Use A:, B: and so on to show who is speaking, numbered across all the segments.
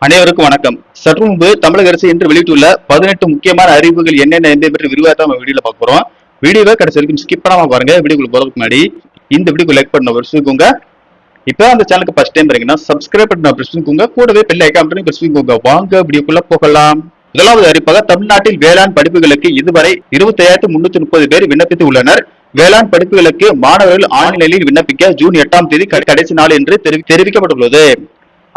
A: அனைவருக்கும் வணக்கம். சற்று முன்பு தமிழக அரசு இன்று வெளியிட்டுள்ள 18 முக்கியமான அறிவிப்புகள் என்னென்ன என்பதை பற்றி விரிவாக நம்ம வீடியோல பார்க்க போறோம். வீடியோவை கடைசி வரைக்கும் ஸ்கிப் பண்ணாம பாருங்க. வீடியோக்குள்ள போறதுக்கு முன்னாடி இந்த வீடியோக்கு லைக் பண்ண வச்சுக்கோங்க. இப்போ அந்த சேனலுக்கு ஃபர்ஸ்ட் டைம் வரீங்கன்னா சப்ஸ்கிரைப் பண்ண பிரச்சனைக்குங்க, கூடவே பெல் ஐகான் பண்ணி பிரச்சனைக்குங்க. வாங்க வீடியோக்குள்ள போகலாம். முதலாவது அறிவிப்பாக தமிழ்நாட்டில் வேளாண் படிப்புகளுக்கு இதுவரை 25,330 பேர் விண்ணப்பித்து உள்ளனர். வேளாண் படிப்புகளுக்கு மாணவர்கள் ஆன்லைனில் விண்ணப்பிக்க ஜூன் 8ஆம் தேதி கடைசி நாள் என்று தெரிவிக்கப்பட்டுள்ளது.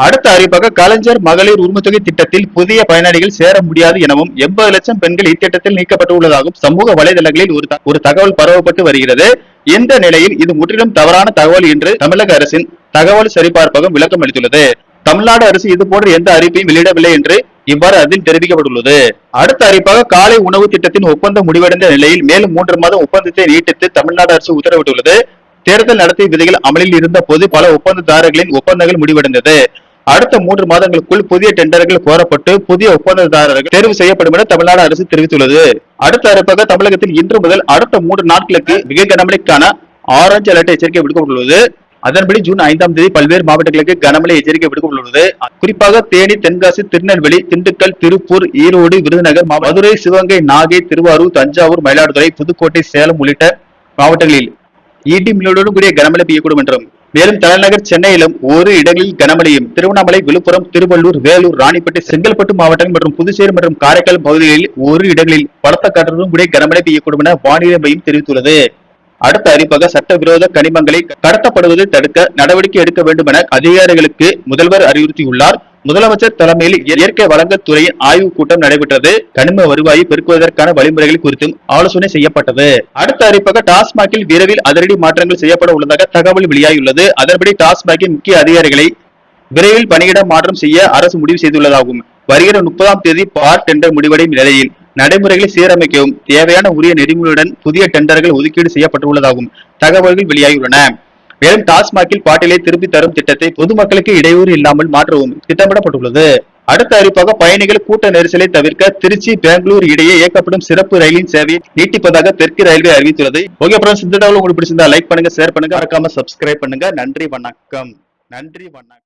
A: அடுத்த அறிவிப்பாக கலைஞர் மகளிர் உரிமைத்தொகை திட்டத்தில் புதிய பயனாளிகள் சேர முடியாது எனவும் 80 லட்சம் பெண்கள் இத்திட்டத்தில் நீக்கப்பட்டுள்ளதாகவும் சமூக வலைதளங்களில் ஒரு தகவல் பரவப்பட்டு வருகிறது. இந்த நிலையில் இது முற்றிலும் தவறான தகவல் என்று தமிழக அரசின் தகவல் சரிபார்ப்பகம் விளக்கம் அளித்துள்ளது. தமிழ்நாடு அரசு இதுபோன்ற எந்த அறிவிப்பையும் வெளியிடவில்லை என்று இவ்வாறு அதில் தெரிவிக்கப்பட்டுள்ளது. அடுத்த அறிவிப்பாக காலை உணவு திட்டத்தின் ஒப்பந்தம் முடிவடைந்த நிலையில் மேலும் 3 மாத ஒப்பந்தத்தை நீட்டித்து தமிழ்நாடு அரசு உத்தரவிட்டுள்ளது. தேர்தல் நடத்தை விதிகள் அமலில் இருந்த போது பல ஒப்பந்ததாரர்களின் ஒப்பந்தங்கள் முடிவடைந்தது. அடுத்த 3 மாதங்களுக்குள் புதிய டெண்டர்கள் கோரப்பட்டு புதிய ஒப்பந்ததாரர்கள் தேர்வு செய்யப்படும் என தமிழ்நாடு அரசு தெரிவித்துள்ளது. அடுத்த அறிவிப்பாக தமிழகத்தில் இன்று முதல் அடுத்த 3 நாட்களுக்கு மிக கனமழைக்கான ஆரஞ்சு அலர்ட் எச்சரிக்கை விடுக்கப்பட்டுள்ளது. அதன்படி ஜூன் 5ஆம் தேதி பல்வேறு மாவட்டங்களுக்கு கனமழை எச்சரிக்கை விடுக்கப்பட்டுள்ளது. குறிப்பாக தேனி, தென்காசி, திருநெல்வேலி, திண்டுக்கல், திருப்பூர், ஈரோடு, விருதுநகர், மதுரை, சிவகங்கை, நாகை, திருவாரூர், தஞ்சாவூர், மயிலாடுதுறை, புதுக்கோட்டை, சேலம் உள்ளிட்ட மாவட்டங்களில் இடி மின்னலுடன் கூடிய கனமழை பெய்யக்கூடும் என்றும், மேலும் தலைநகர் சென்னையிலும் ஒரு இடங்களில் கனமழையும், திருவண்ணாமலை, விழுப்புரம், திருவள்ளூர், வேலூர், ராணிப்பேட்டை, செங்கல்பட்டு மாவட்டங்கள் மற்றும் புதுச்சேரி மற்றும் காரைக்கால் பகுதிகளில் ஒரு இடங்களில் பலத்த காற்றுடன் கூடிய கனமழை பெய்யக்கூடும் என வானிலை மையம் தெரிவித்துள்ளது. அடுத்த அறிவிப்பாக சட்டவிரோத கனிமங்களை கடத்தப்படுவதை தடுக்க நடவடிக்கை எடுக்க வேண்டும் என அதிகாரிகளுக்கு முதல்வர் அறிவுறுத்தியுள்ளார். முதலமைச்சர் தலைமையில் இயற்கை வளங்கள் துறையின் ஆய்வுக் கூட்டம் நடைபெற்றது. கனிம வருவாயை பெருக்குவதற்கான வழிமுறைகள் குறித்தும் ஆலோசனை செய்யப்பட்டது. அடுத்த அறிவிப்பாக டாஸ்மாகில் விரைவில் அதிரடி மாற்றங்கள் செய்யப்பட உள்ளதாக தகவல் வெளியாகியுள்ளது. அதன்படி டாஸ்மாகின் முக்கிய அதிகாரிகளை விரைவில் பணியிட மாற்றம் செய்ய அரசு முடிவு செய்துள்ளதாகும். வருகிற 30ஆம் தேதி பார் டெண்டர் முடிவடையும் நிலையில் நடைமுறைகளை சீரமைக்கவும் தேவையான உரிய நெறிமுறையுடன் புதிய டெண்டர்கள் ஒதுக்கீடு செய்யப்பட்டுள்ளதாகவும் தகவல்கள் வெளியாகியுள்ளன. மேலும் டாஸ்மாகில் பாட்டிலை திருப்பி தரும் திட்டத்தை பொதுமக்களுக்கு இடையூறு இல்லாமல் மாற்றவும் திட்டமிடப்பட்டுள்ளது. அடுத்த அறிவிப்பாக பயணிகள் கூட்ட நெரிசலை தவிர்க்க திருச்சி, பெங்களூர் இடையே இயக்கப்படும் சிறப்பு ரயிலின் சேவையை நீட்டிப்பதாக தெற்கு ரயில்வே அறிவித்துள்ளது. ஓகே ஃப்ரெண்ட்ஸ், இந்த தகவல் உங்களுக்கு பிடிச்சிருந்தா லைக் பண்ணுங்க, ஷேர் பண்ணுங்க, மறக்காம சப்ஸ்கிரைப் பண்ணுங்க. நன்றி வணக்கம்.